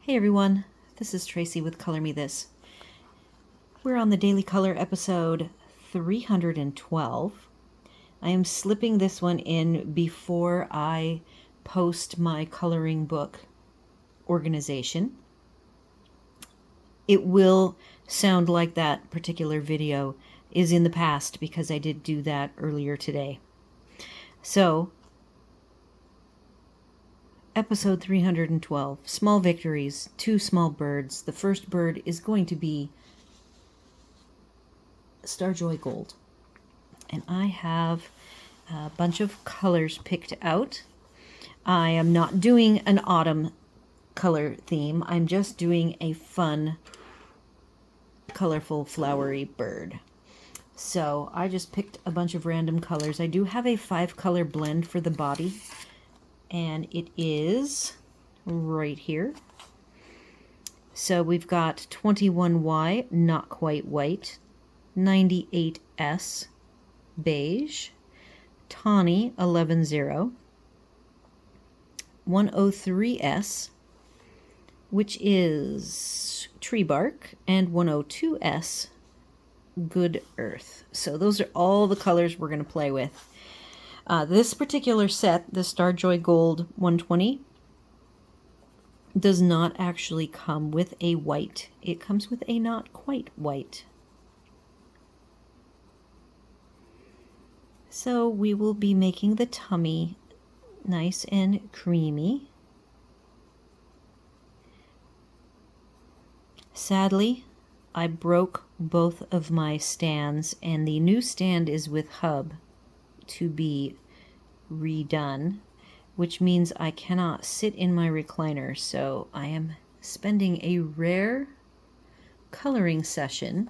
Hey everyone, this is Tracy with Color Me This. We're on the Daily Color episode 312. I am slipping this one in before I post my coloring book organization. It will sound like that particular video is in the past because I did do that earlier today. So, Episode 312, Small Victories, Two Small Birds. The first bird is going to be Starjoy Gold. And I have a bunch of colors picked out. I am not doing an autumn color theme. I'm just doing a fun, colorful, flowery bird. So I just picked a bunch of random colors. I do have a 5-color blend for the body, and it is right here. So we've got 21Y, not quite white, 98S, beige, tawny, 110, 103S, which is tree bark, and 102S, good earth. So those are all the colors we're going to play with. This particular set, the Starjoy Gold 120, does not actually come with a white. It comes with a not quite white. So we will be making the tummy nice and creamy. Sadly, I broke both of my stands, and the new stand is with hub to be redone, which means I cannot sit in my recliner, so I am spending a rare coloring session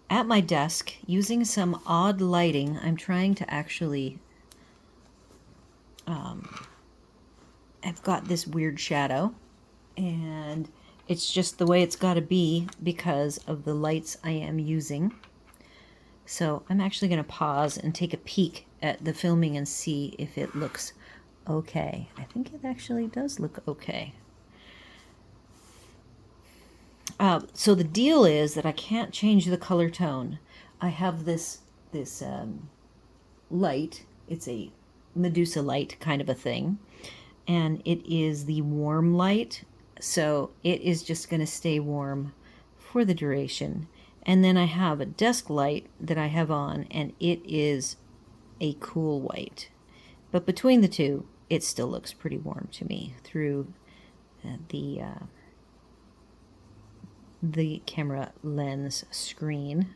at my desk using some odd lighting. I'm trying to actually I've got this weird shadow, and it's just the way it's got to be because of the lights I am using. So I'm actually going to pause and take a peek at the filming and see if it looks okay. I think it actually does look okay. So the deal is that I can't change the color tone. I have this light. It's a Medusa light kind of a thing, and it is the warm light, so it is just going to stay warm for the duration. And then I have a desk light that I have on, and it is a cool white. But between the two, it still looks pretty warm to me through the camera lens screen.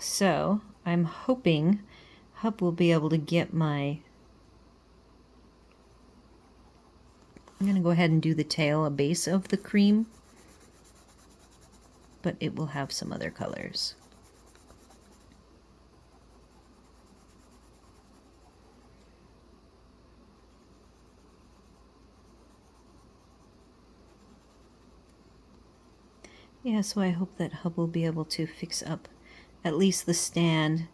So I'm hoping Hub will be able to get my... I'm going to go ahead and do the tail, a base of the cream, but it will have some other colors. Yeah, so I hope that Hub will be able to fix up at least the stand.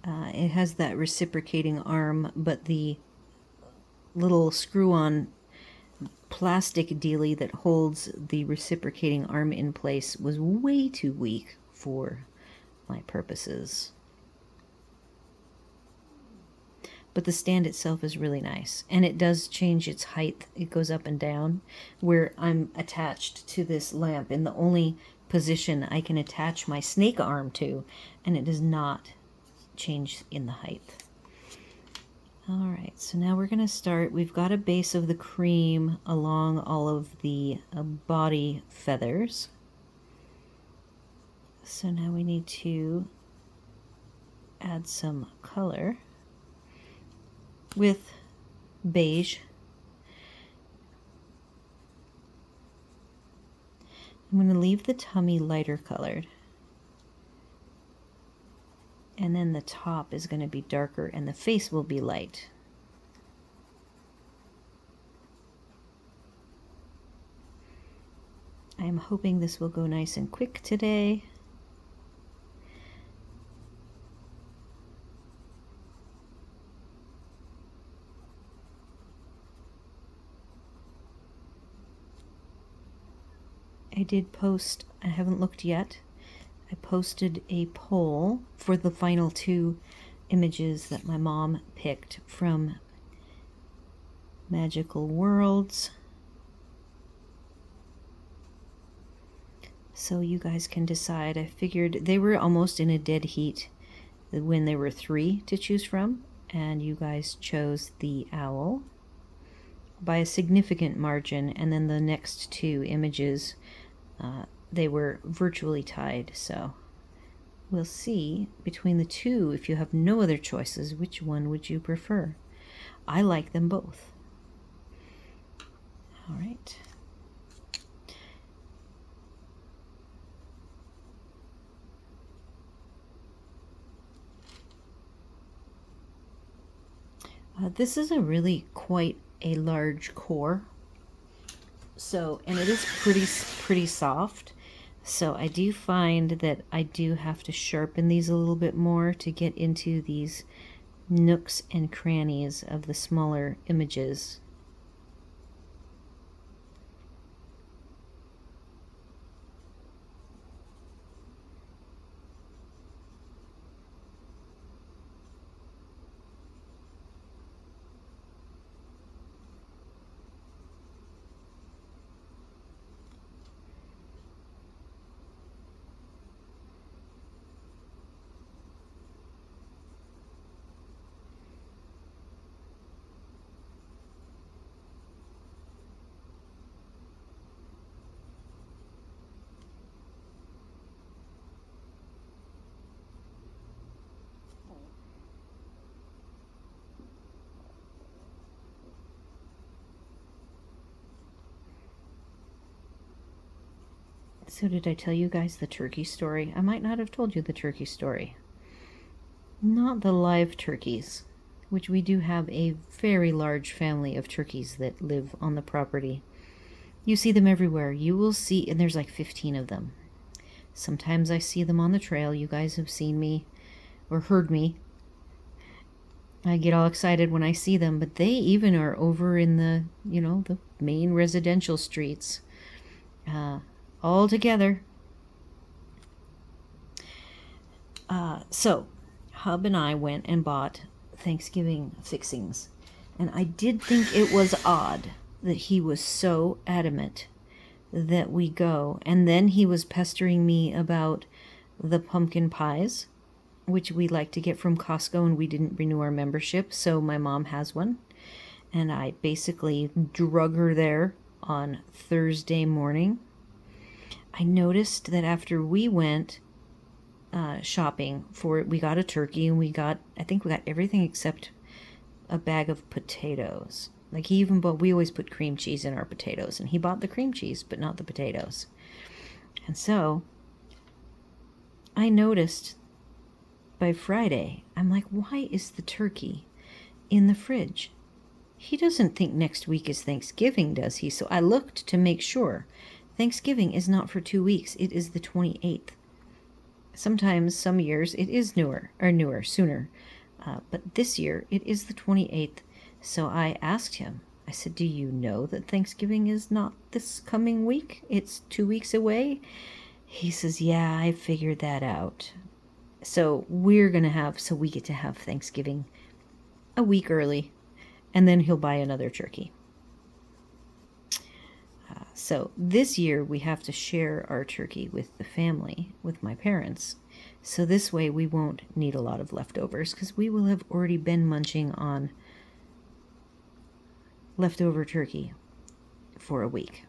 It has that reciprocating arm, but the little screw-on plastic dealie that holds the reciprocating arm in place was way too weak for my purposes. But the stand itself is really nice, and it does change its height. It goes up and down where I'm attached to this lamp in the only position I can attach my snake arm to, and it does not change in the height. Alright, so now we're going to start. We've got a base of the cream along all of the body feathers. So now we need to add some color with beige. I'm going to leave the tummy lighter colored. And then the top is going to be darker and the face will be light. I'm hoping this will go nice and quick today. I did post, I haven't looked yet, I posted a poll for the final 2 images that my mom picked from Magical Worlds. So you guys can decide. I figured they were almost in a dead heat when there were 3 to choose from, and you guys chose the owl by a significant margin, and then the next 2 images, they were virtually tied. So we'll see between the 2, if you have no other choices, which one would you prefer? I like them both. All right. This is a really quite a large core. So, and it is pretty soft. So I do find that I do have to sharpen these a little bit more to get into these nooks and crannies of the smaller images. So did I tell you guys the turkey story? I might not have told you the turkey story. Not the live turkeys, which we do have a very large family of turkeys that live on the property. You see them everywhere. You will see, and there's like 15 of them. Sometimes I see them on the trail. You guys have seen me or heard me. I get all excited when I see them, but they even are over in the, the main residential streets. All together. So, Hub and I went and bought Thanksgiving fixings. And I did think it was odd that he was so adamant that we go. And then he was pestering me about the pumpkin pies, which we like to get from Costco, and we didn't renew our membership, so my mom has one. And I basically drug her there on Thursday morning. I noticed that after we went shopping for it, we got a turkey, and I think we got everything except a bag of potatoes. Like, he even bought, we always put cream cheese in our potatoes, and he bought the cream cheese, but not the potatoes. And so I noticed by Friday, I'm like, why is the turkey in the fridge? He doesn't think next week is Thanksgiving, does he? So I looked to make sure. Thanksgiving is not for 2 weeks. It is the 28th. Sometimes, some years, it is sooner. But this year, it is the 28th. So I asked him, I said, do you know that Thanksgiving is not this coming week? It's 2 weeks away? He says, yeah, I figured that out. So we get to have Thanksgiving a week early, and then he'll buy another turkey. So this year we have to share our turkey with the family, with my parents. So this way we won't need a lot of leftovers, because we will have already been munching on leftover turkey for a week.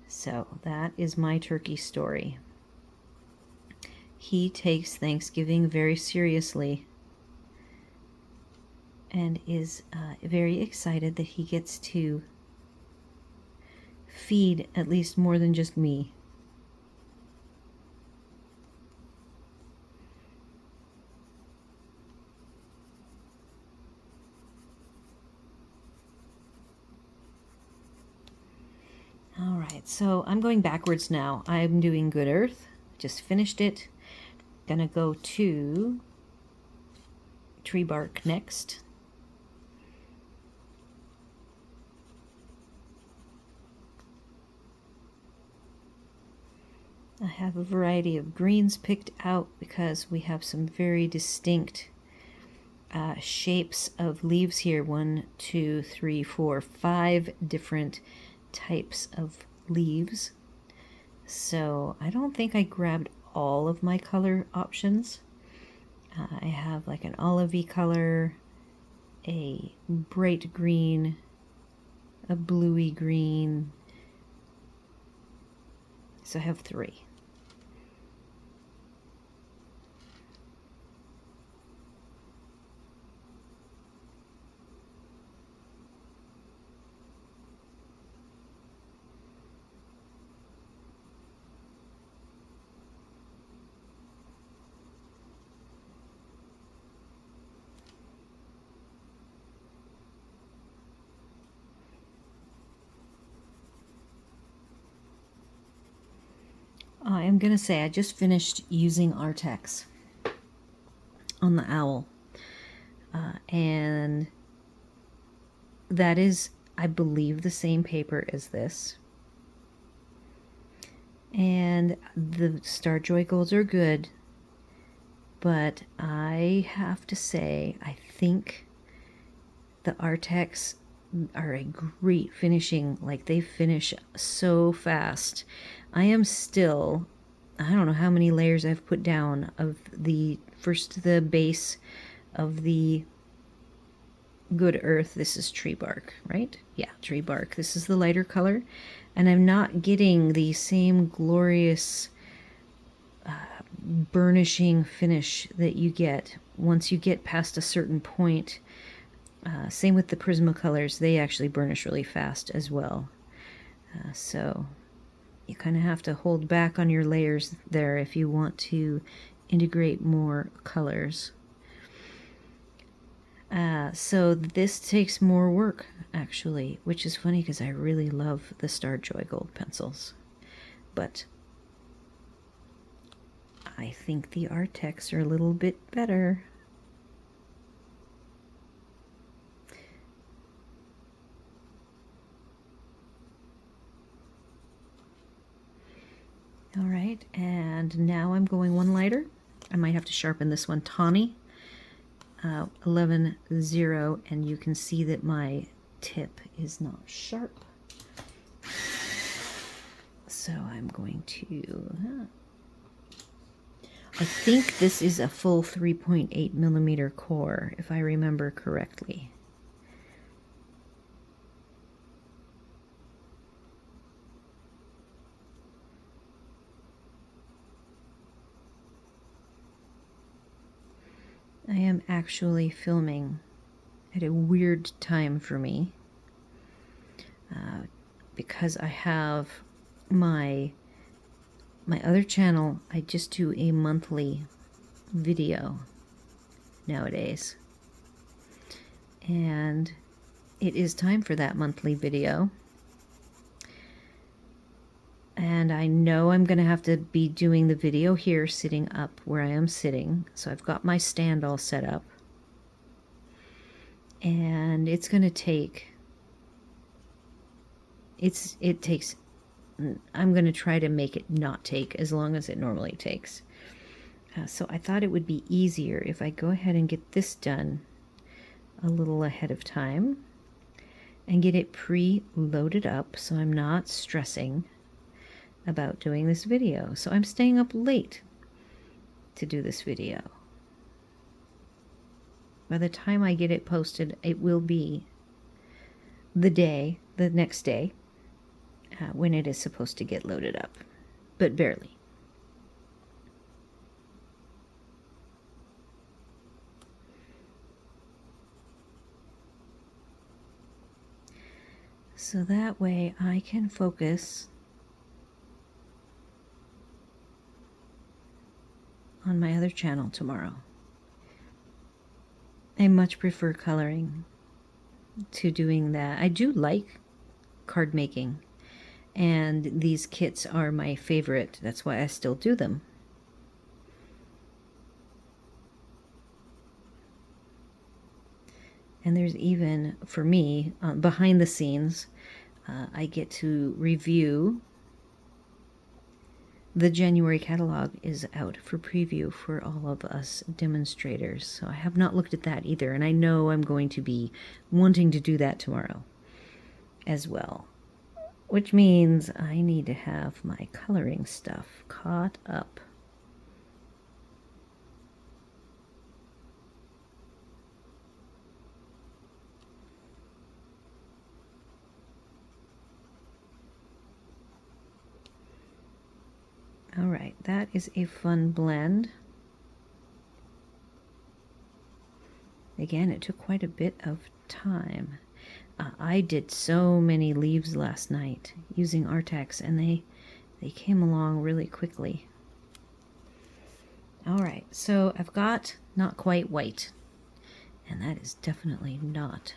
So that is my turkey story. He takes Thanksgiving very seriously and is very excited that he gets to feed at least more than just me. All right, so I'm going backwards now. I'm doing Good Earth. Just finished it. Gonna go to Tree Bark next. I have a variety of greens picked out because we have some very distinct shapes of leaves here. 1, 2, 3, 4, 5 different types of leaves. So I don't think I grabbed all of my color options. I have like an olivey color, a bright green, a bluey green. So I have 3. I am going to say I just finished using Artex on the owl. And that is, I believe, the same paper as this. And the Star Joy Golds are good, but I have to say, I think the Artex are a great finishing. Like, they finish so fast. I am still, I don't know how many layers I've put down of the base of the Good Earth. This is tree bark, right? Yeah, tree bark. This is the lighter color, and I'm not getting the same glorious burnishing finish that you get once you get past a certain point. Same with the Prismacolors. They actually burnish really fast as well. So you kind of have to hold back on your layers there if you want to integrate more colors. So this takes more work, actually, which is funny because I really love the Star Joy Gold pencils. But I think the Artex are a little bit better. All right, and now I'm going one lighter. I might have to sharpen this one tawny. 11-0, and you can see that my tip is not sharp. So I'm going to... I think this is a full 3.8 millimeter core, if I remember correctly. I am actually filming at a weird time for me because I have my other channel. I just do a monthly video nowadays, and it is time for that monthly video. And I know I'm going to have to be doing the video here sitting up where I am sitting. So I've got my stand all set up. And it's going to take... It takes... I'm going to try to make it not take as long as it normally takes. So I thought it would be easier if I go ahead and get this done a little ahead of time. And get it pre-loaded up so I'm not stressing about doing this video. So I'm staying up late to do this video. By the time I get it posted, it will be the next day, when it is supposed to get loaded up, but barely. So that way I can focus on my other channel tomorrow. I much prefer coloring to doing that. I do like card making, and these kits are my favorite. That's why I still do them. And there's even, for me, behind the scenes, I get to review The January catalog is out for preview for all of us demonstrators, so I have not looked at that either, and I know I'm going to be wanting to do that tomorrow as well, which means I need to have my coloring stuff caught up. All right, that is a fun blend. Again, it took quite a bit of time. I did so many leaves last night using Artex, and they came along really quickly. All right, so I've got not quite white, and that is definitely not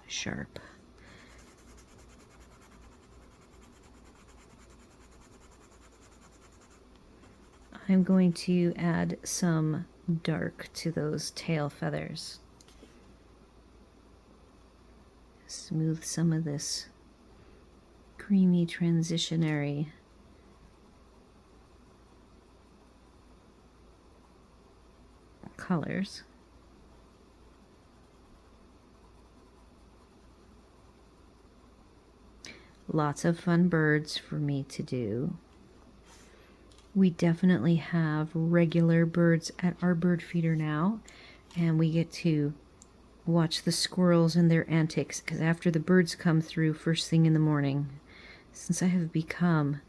sharp. I'm going to add some dark to those tail feathers. Smooth some of this creamy transitionary colors. Lots of fun birds for me to do. We definitely have regular birds at our bird feeder now, and we get to watch the squirrels and their antics, because after the birds come through first thing in the morning, since I have become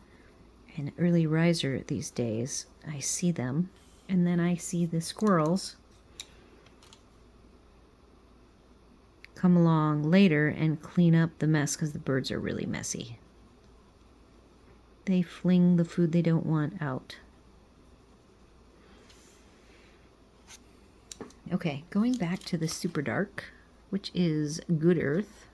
an early riser these days, I see them, and then I see the squirrels come along later and clean up the mess, because the birds are really messy. They fling the food they don't want out. Okay, going back to the super dark, which is Good Earth.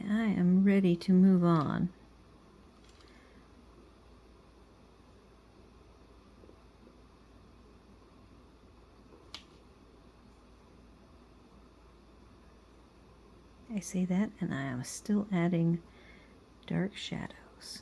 I am ready to move on. I say that, and I am still adding dark shadows.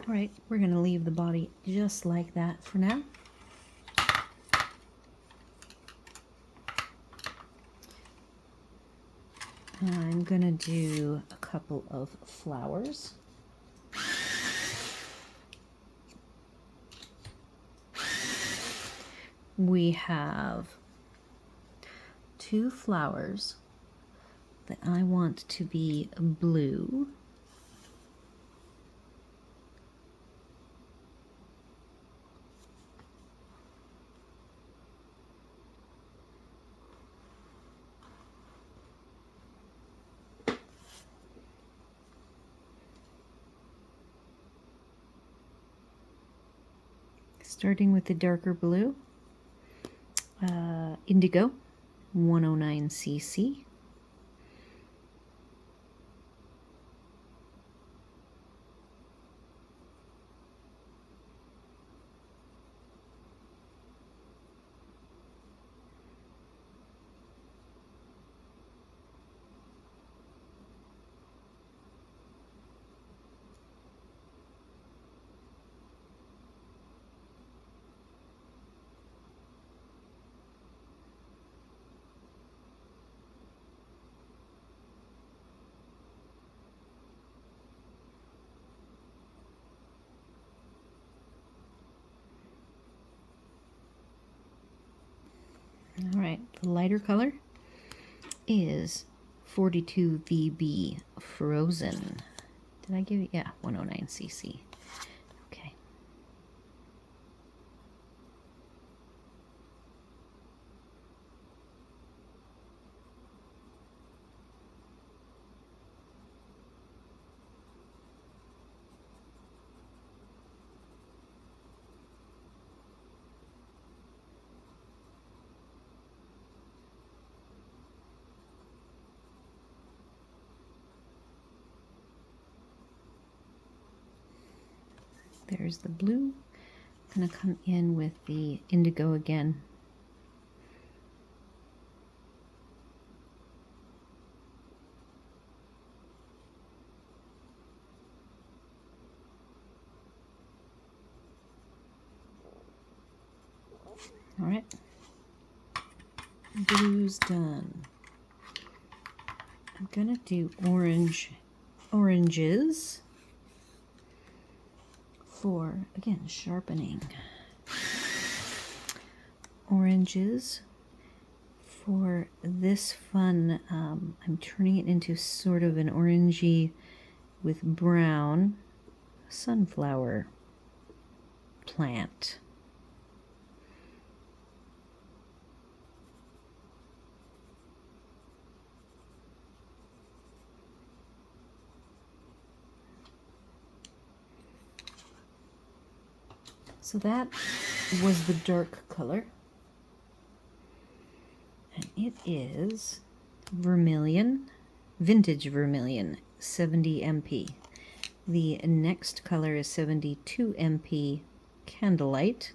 All right, we're going to leave the body just like that for now. I'm going to do a couple of flowers. We have 2 flowers that I want to be blue. Starting with the darker blue, indigo, 109 cc. All right, the lighter color is 42 VB Frozen. Did I give it? Yeah, 109 cc. Okay. There's the blue. I'm going to come in with the indigo again. All right. Blue's done. I'm going to do oranges for, again, sharpening. Oranges for this fun. I'm turning it into sort of an orangey with brown sunflower plant. So that was the dark color. And it is vermilion, vintage vermilion, 70 MP. The next color is 72 MP candlelight.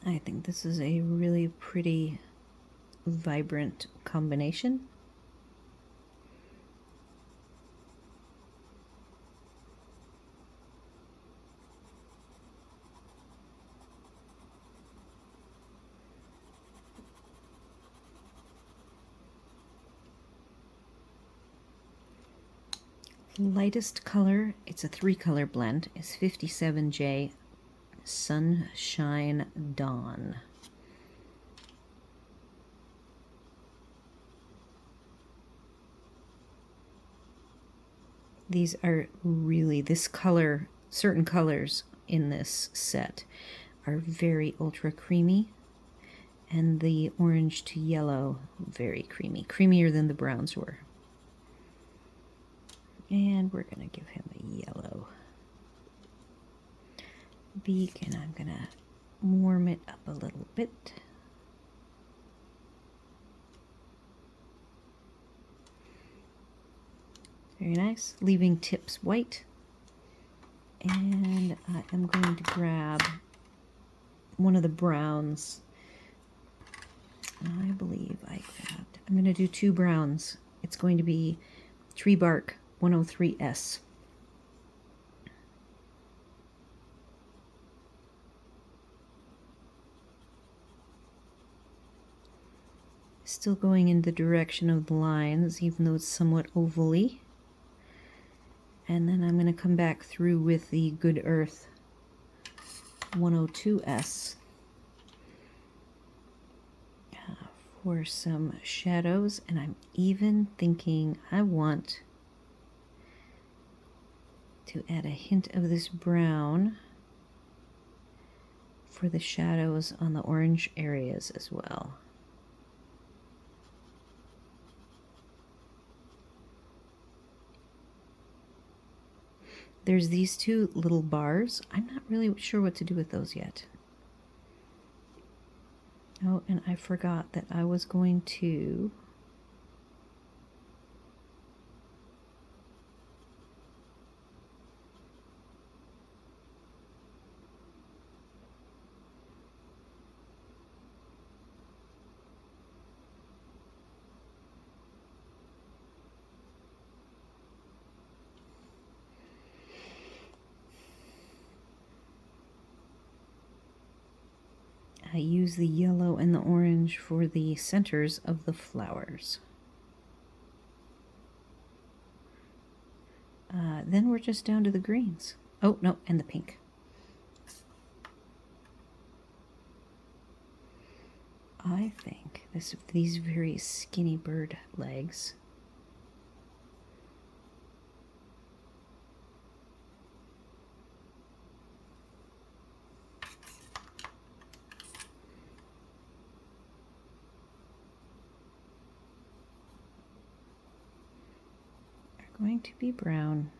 I think this is a really pretty, vibrant combination. Lightest color, it's a 3-color blend, is 57J Sunshine Dawn. These are really, this color, certain colors in this set are very ultra creamy, and the orange to yellow, very creamy, creamier than the browns were. And we're gonna give him a yellow beak, and I'm gonna warm it up a little bit. Very nice, leaving tips white. And I am going to grab one of the browns. I believe I grabbed, I'm going to do 2 browns. It's going to be Tree Bark 103S. Still going in the direction of the lines, even though it's somewhat ovally. And then I'm going to come back through with the Good Earth 102S for some shadows. And I'm even thinking I want to add a hint of this brown for the shadows on the orange areas as well. There's these 2 little bars. I'm not really sure what to do with those yet. Oh, and I forgot that I was going to I use the yellow and the orange for the centers of the flowers. Then we're just down to the greens. Oh, no, and the pink. I think these very skinny bird legs are going to be brown.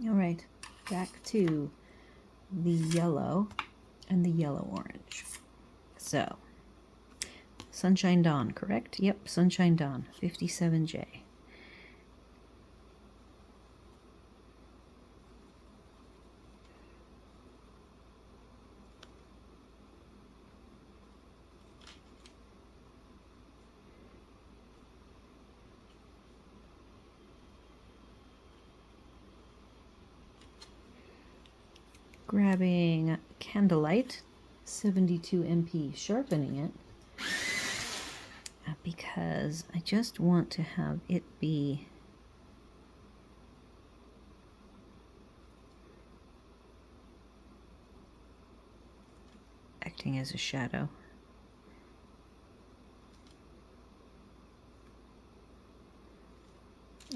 All right, back to the yellow and the yellow-orange. So, Sunshine Dawn, correct? Yep, Sunshine Dawn, 57J. Grabbing Candlelight, 72 MP, sharpening it, because I just want to have it be acting as a shadow.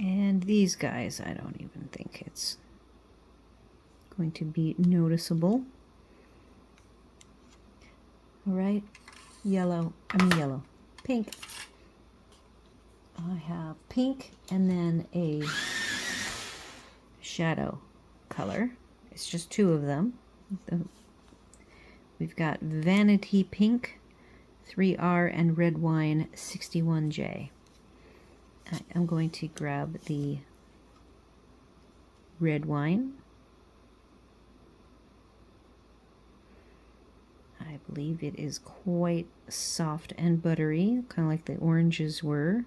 And these guys, I don't even think it's going to be noticeable. All right, yellow, pink. I have pink and then a shadow color. It's just two of them. We've got Vanity Pink, 3R, and Red Wine, 61J. I'm going to grab the red wine. I believe it is quite soft and buttery, kind of like the oranges were.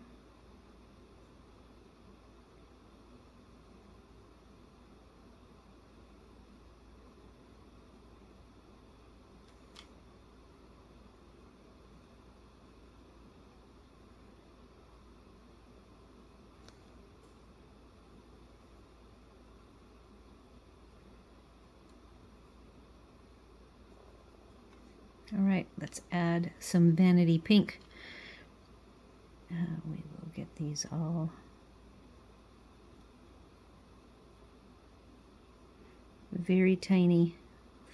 All right, let's add some Vanity Pink. We will get these all very tiny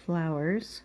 flowers.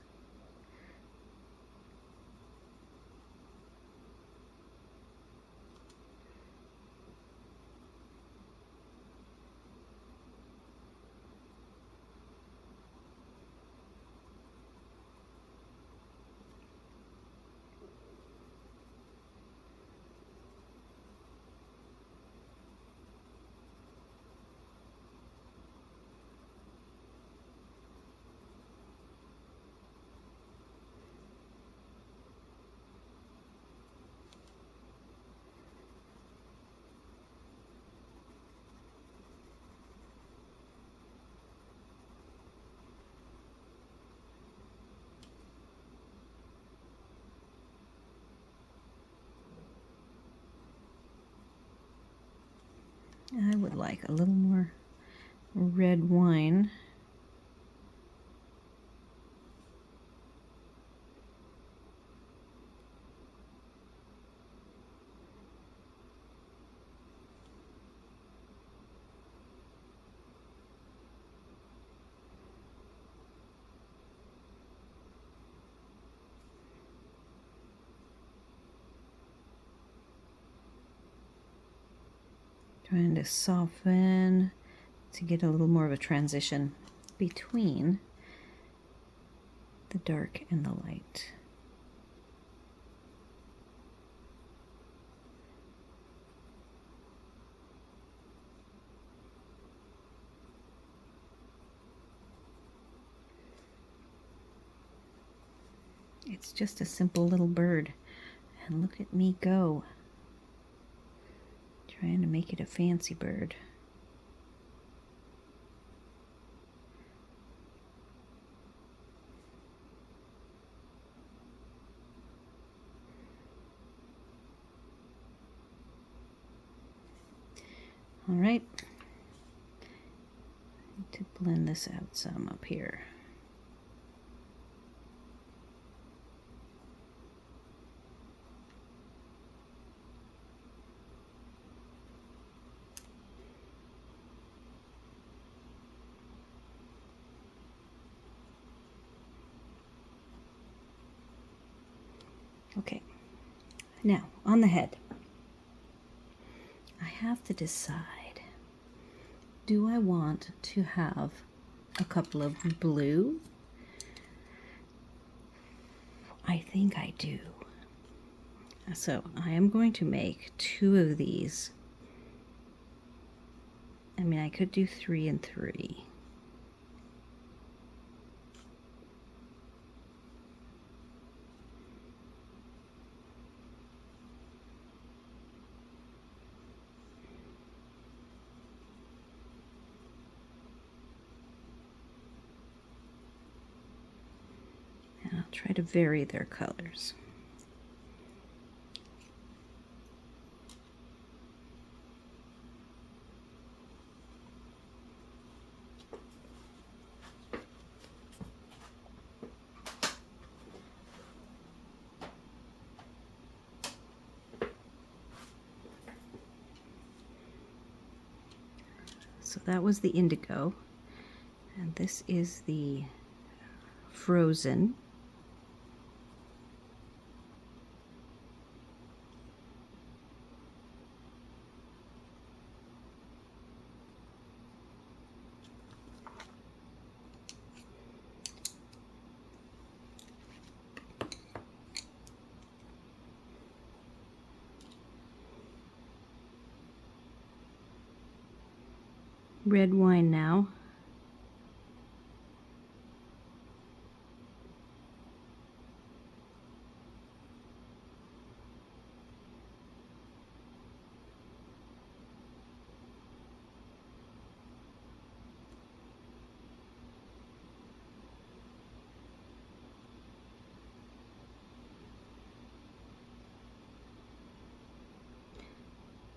I would like a little more red wine. Trying to soften to get a little more of a transition between the dark and the light. It's just a simple little bird, and look at me go, trying to make it a fancy bird. All right, I need to blend this out some up here. Okay, now on the head, I have to decide, do I want to have a couple of blue? I think I do. So I am going to make 2 of these. I mean, I could do 3 and 3. And I'll try to vary their colors. So that was the indigo, and this is the frozen. Red wine now.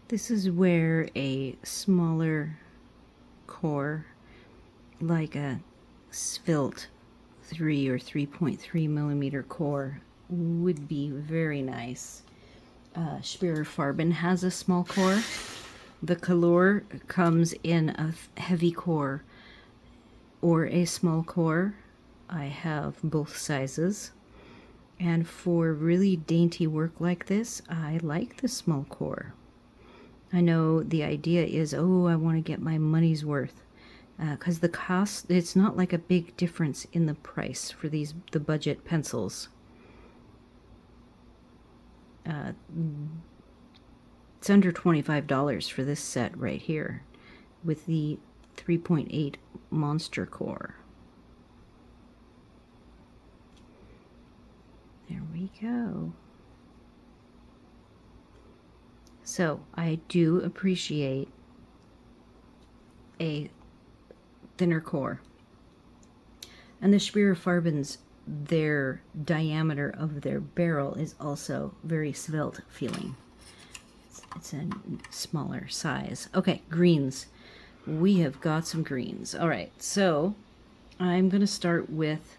This is where a smaller core, like a Svelte 3 or 3.3 millimeter core, would be very nice. Speer Farben has a small core. The Color comes in a heavy core or a small core. I have both sizes. And for really dainty work like this, I like the small core. I know the idea is, oh, I want to get my money's worth. Because the cost, it's not like a big difference in the price for the budget pencils. It's under $25 for this set right here with the 3.8 monster core. There we go. So I do appreciate a thinner core. And the Speer Farbens, their diameter of their barrel is also very svelte feeling. It's a smaller size. Okay, greens. We have got some greens. All right, so I'm going to start with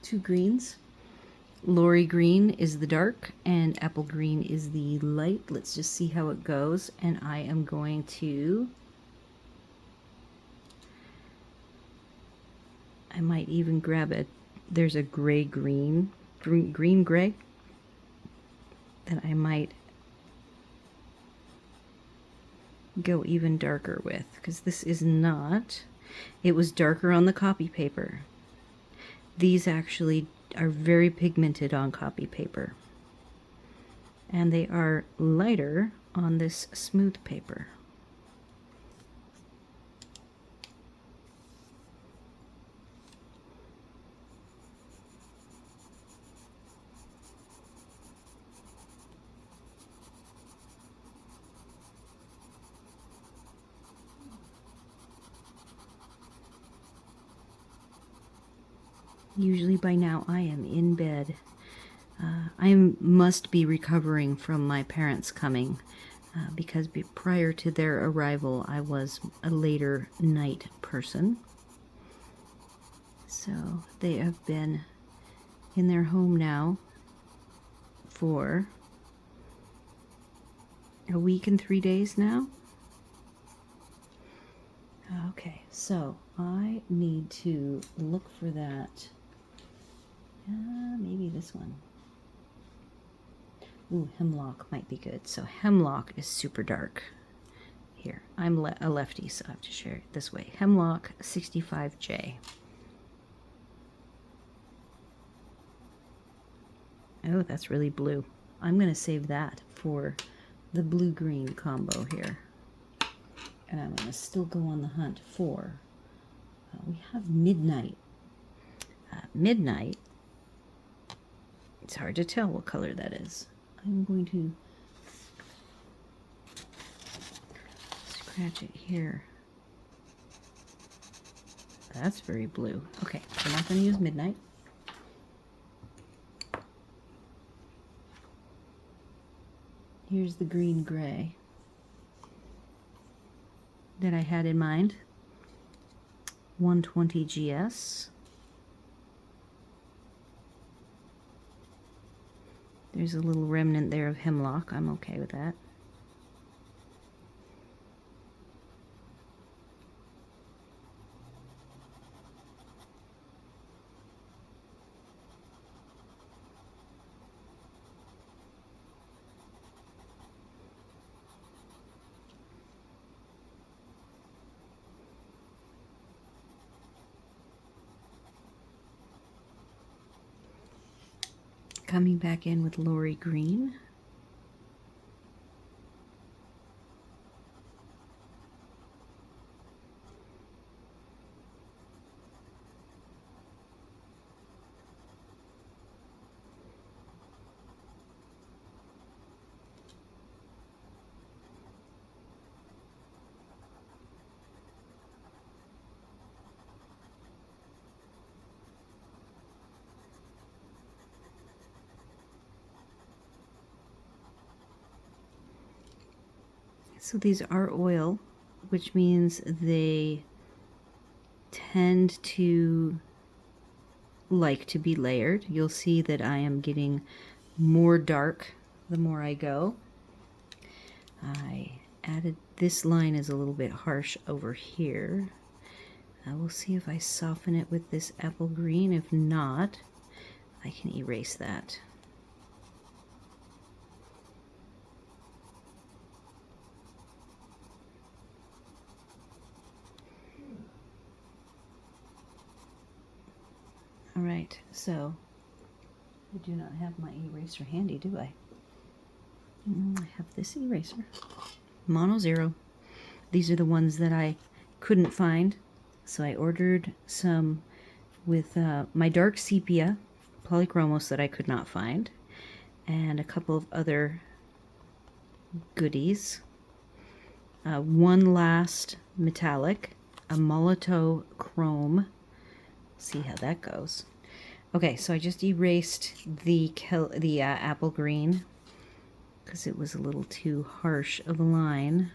2 greens. Lorry green is the dark and apple green is the light. Let's just see how it goes. And I am going to, I might even grab it. There's a gray green gray that I might go even darker with, because this is not, it was darker on the copy paper. These actually are very pigmented on copy paper, and they are lighter on this smooth paper. Usually by now I am in bed. I must be recovering from my parents coming because prior to their arrival I was a later night person. So they have been in their home now for a week and 3 days now. Okay, so I need to look for that. Maybe this one. Ooh, hemlock might be good. So hemlock is super dark. Here, I'm a lefty, so I have to share it this way. Hemlock 65J. Oh, that's really blue. I'm going to save that for the blue-green combo here. And I'm going to still go on the hunt for, we have Midnight. Midnight, it's hard to tell what color that is. I'm going to scratch it here. That's very blue. Okay, we're not going to use Midnight. Here's the green-gray that I had in mind. 120 GS. There's a little remnant there of hemlock. I'm okay with that. Coming back in with Lori Green. So these are oil, which means they tend to like to be layered. You'll see that I am getting more dark the more I go. I added, this line is a little bit harsh over here. I will see if I soften it with this apple green. If not, I can erase that. All right, so I do not have my eraser handy, do I? I have this eraser, Mono Zero. These are the ones that I couldn't find, so I ordered some with my dark sepia polychromos that I could not find, and a couple of other goodies. One last metallic, a Molotow chrome. See how that goes. Okay, so I just erased the apple green because it was a little too harsh of a line.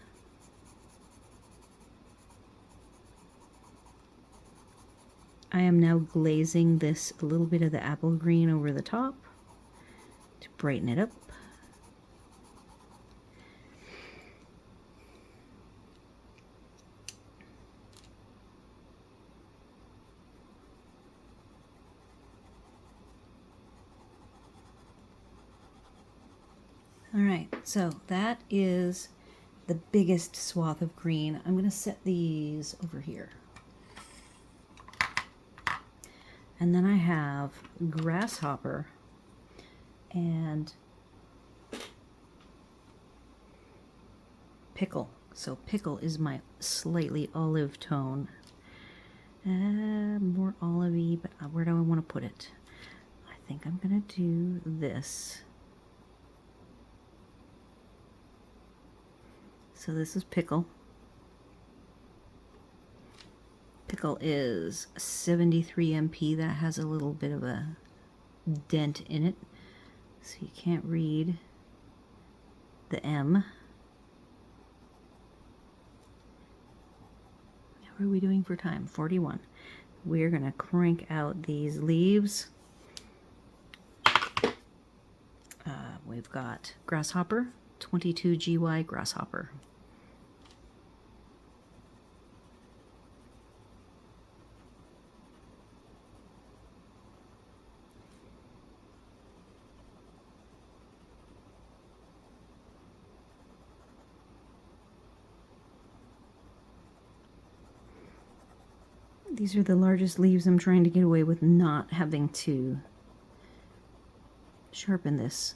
I am now glazing this a little bit of the apple green over the top to brighten it up. All right, so that is the biggest swath of green. I'm going to set these over here. And then I have grasshopper and pickle. So pickle is my slightly olive tone. More olivey, but where do I want to put it? I think I'm going to do this. So this is pickle. Pickle is 73 MP. That has a little bit of a dent in it, so you can't read the M. How are we doing for time? 41. We're going to crank out these leaves. We've got grasshopper, 22 GY grasshopper. These are the largest leaves. I'm trying to get away with not having to sharpen this.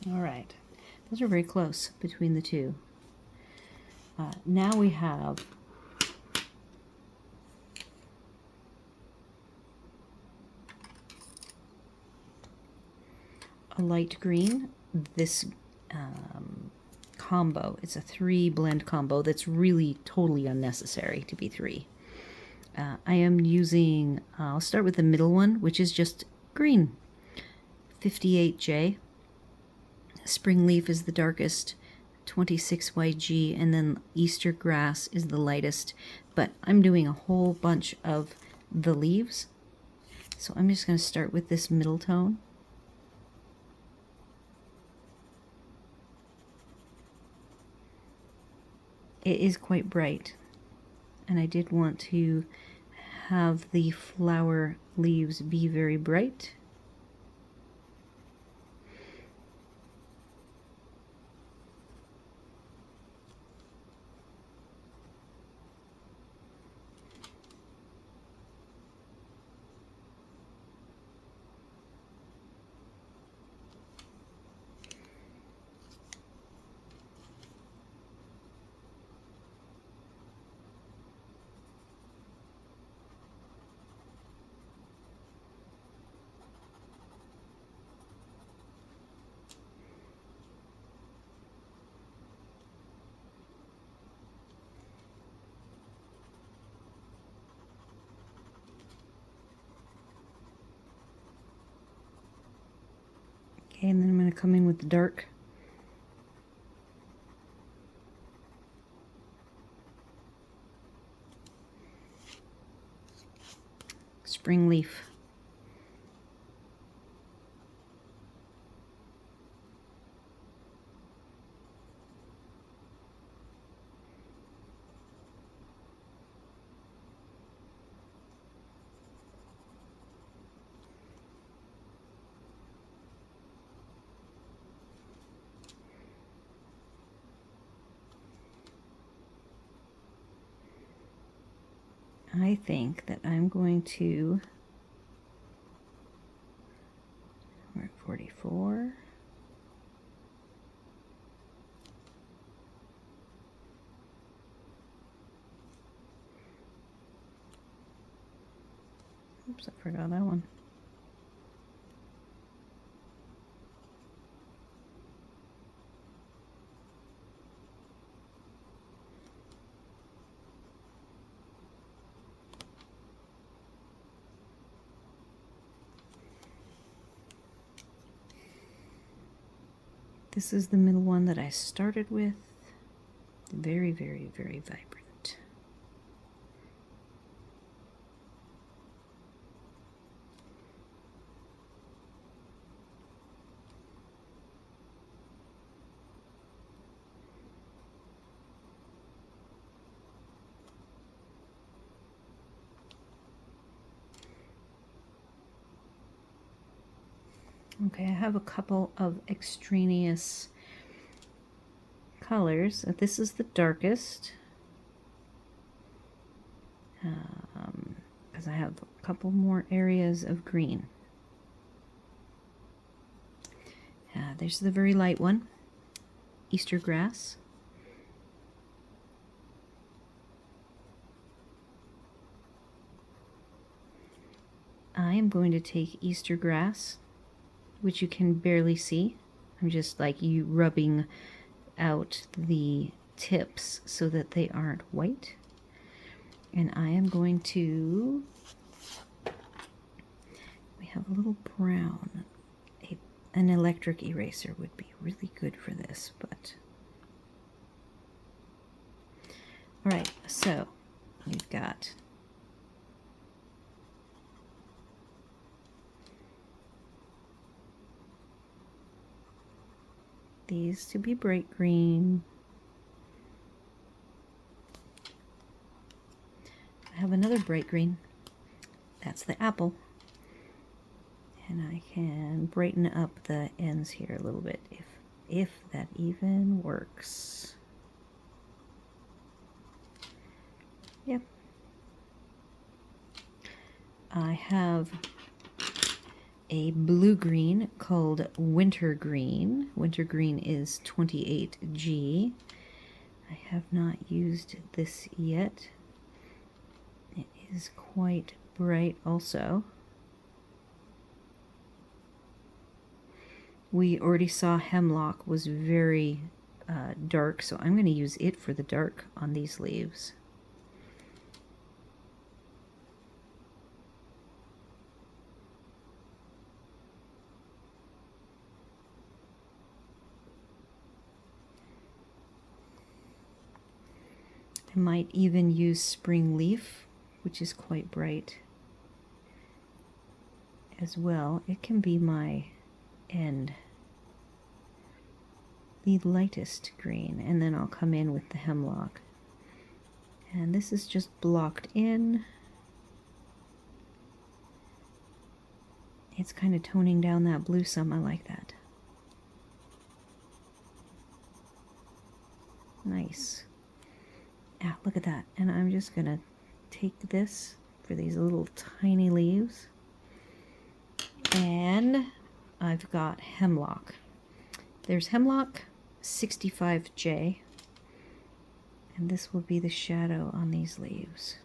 All right, those are very close between the two. Now we have a light green. This combo, it's a 3 blend combo that's really totally unnecessary to be 3. I am using, I'll start with the middle one, which is just green, 58J. Spring leaf is the darkest, 26YG, and then Easter grass is the lightest. But I'm doing a whole bunch of the leaves, so I'm just going to start with this middle tone. It is quite bright, and I did want to have the flower leaves be very bright. Okay, and then I'm going to come in with the dark. Spring leaf. I think that I'm going to, we're at 44. Oops, I forgot that one. This is the middle one that I started with. Very, very, very vibrant. Okay, I have a couple of extraneous colors. This is the darkest, because I have a couple more areas of green. There's the very light one, Easter grass. I am going to take Easter grass, which you can barely see. I'm just like you rubbing out the tips so that they aren't white. And I am going to, we have a little brown. An electric eraser would be really good for this, but. All right, so we've got these to be bright green. I have another bright green. That's the apple. And I can brighten up the ends here a little bit if that even works. Yep. I have a blue green called Winter Green. Winter Green is 28G. I have not used this yet. It is quite bright also. We already saw Hemlock was very dark, so I'm going to use it for the dark on these leaves. I might even use Spring Leaf, which is quite bright as well. It can be my end, the lightest green, and then I'll come in with the Hemlock. And this is just blocked in. It's kind of toning down that blue some. I like that. Nice. Ah, look at that. And I'm just going to take this for these little tiny leaves. And I've got Hemlock. There's Hemlock 65J. And this will be the shadow on these leaves.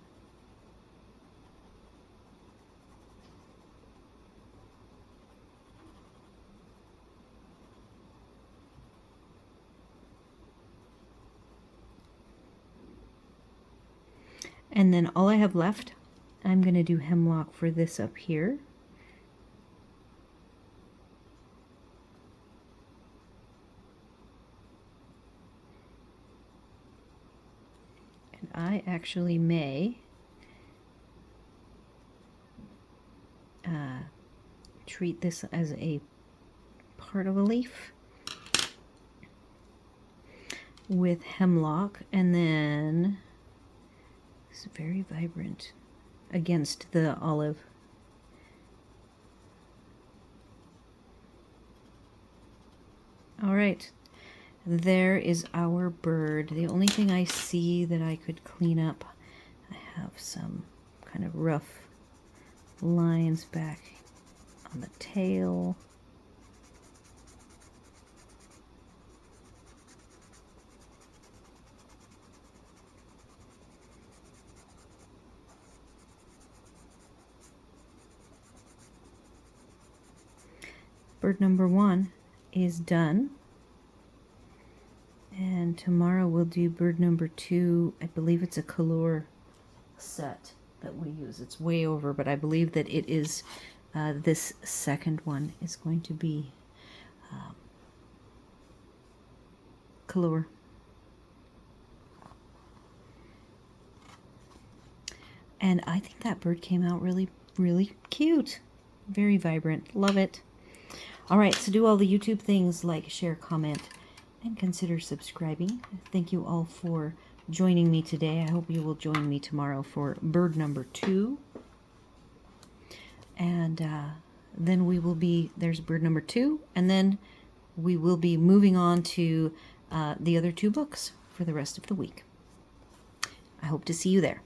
And then all I have left, I'm going to do Hemlock for this up here. And I actually may treat this as a part of a leaf with Hemlock, and then it's very vibrant against the olive. All right, there is our bird. The only thing I see that I could clean up, I have some kind of rough lines back on the tail. Bird number 1 is done. And tomorrow we'll do bird number 2. I believe it's a color set that we use. It's way over, but I believe that it is this second one is going to be color. And I think that bird came out really, really cute. Very vibrant. Love it. All right, so do all the YouTube things, like, share, comment, and consider subscribing. Thank you all for joining me today. I hope you will join me tomorrow for bird number 2. And then we will be, there's bird number 2, and then we will be moving on to the other 2 books for the rest of the week. I hope to see you there.